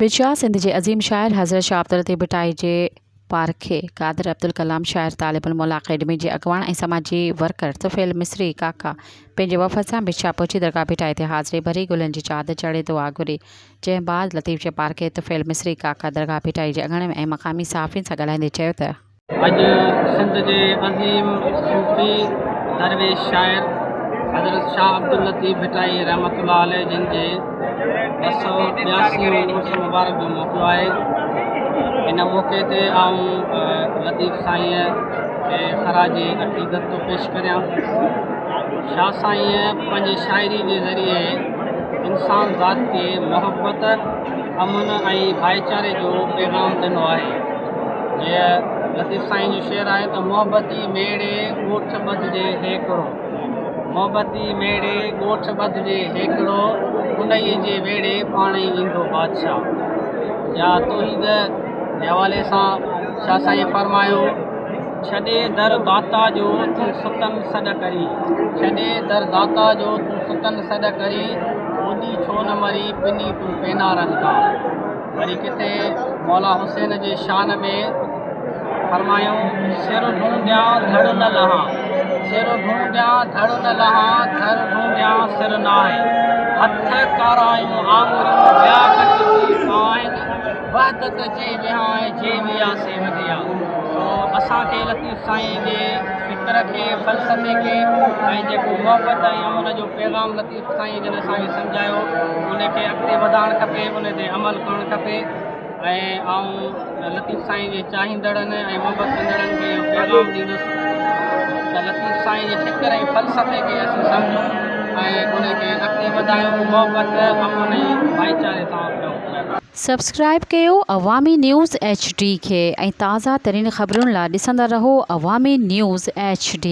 बिजशाह सिंध के अज़ीम शाइर हज़रत शाह अब्दुल लतीफ़ भिटाई के पारखे कादिर अब्दुल कलाम शाइर तालिबुल मौला अकेडमी के अगवान ऐं समाजी वर्कर तुफ़ैल मिस्री काका पंहिंजे वफ़द सां बिजशाह पहुची दरगाह भिटाई ते हाज़िरी भरी गुलनि जी चादर चढ़े दुआ घुरी। जंहिं बाद लतीफ़ के पारखे तुफ़ैल मिस्री काका दरगाह भिटाई के अङणे में ऐं मक़ामी सहाफ़ियुनि सां ॻाल्हाईंदे चयो त अॼु सिंध जे अज़ीम सूफ़ी दरवेश शाइर हज़रत शाह अब्दुल लतीफ़ भिटाई रहमतुल्लाह अलैह जिन जे 282 उर्स मुबारक जो मौक़ो आहे। इन मौक़े ते आऊं लतीफ़ साईं खे ख़राज अक़ीदत थो पेश करियां। शाह साईं पंहिंजी शाइरी जे ज़रिए इंसान ज़ात खे मोहब्बत अमन ऐं भाईचारे जो पैगाम ॾिनो आहे। जीअं लतीफ़ साईं जो शेर आहे त मोहब्बती मेड़े ॻोठ ॿधिजे हेकिड़ो, मोहब्बती मेड़े ॻोठ ॿधिजे हेकिड़ो, उन्हीअ जे वेड़े पाण ई ईंदो बादशाह। या तौहीद जे हवाले सां शाह साईं फरमायो, छॾे दर दाता जो तूं सुतन सॾ करी, छॾे दर दाता जो तूं सुतन सॾ करी, ओॾी छो न मरी पिनी तूं पेनारनि खां। वरी किथे मौला हुसैन जे शान में फरमायो, सिर ढूंढिया धड़ न लहां, सिर ढूंढिया धड़ न लहां, धड़ ढूंढिया सिर न आहे, हथ कारायूं आङुरियूं ॿिया कटजी आहिनि, वहदत जे विहाए जे विया से वधिया। असांखे लतीफ़ साईं जे फ़िक्र खे फ़लसफ़े खे ऐं जेको मोहबत ऐं अमन जो पैगाम लतीफ़ साईं जिन असांखे सम्झायो उनखे अॻिते वधाइणु खपे, उन ते अमल करणु खपे। ऐं आऊं लतीफ़ साईं जे चाहींदड़नि ऐं मोहबत कंदड़नि खे इहो पैगाम ॾींदुसि त लतीफ़ साईं जे फ़िक्र ऐं फ़लसफ़े खे असीं सम्झूं ऐं उनखे अॻिते वधायूं, मोहबत अमन ऐं भाईचारे सां रहूं। सब्सक्राइब कयो अवामी न्यूज़ HD खे ऐं ताज़ा तरीन ख़बरुनि लाइ ॾिसंदा रहो अवामी न्यूज़ HD।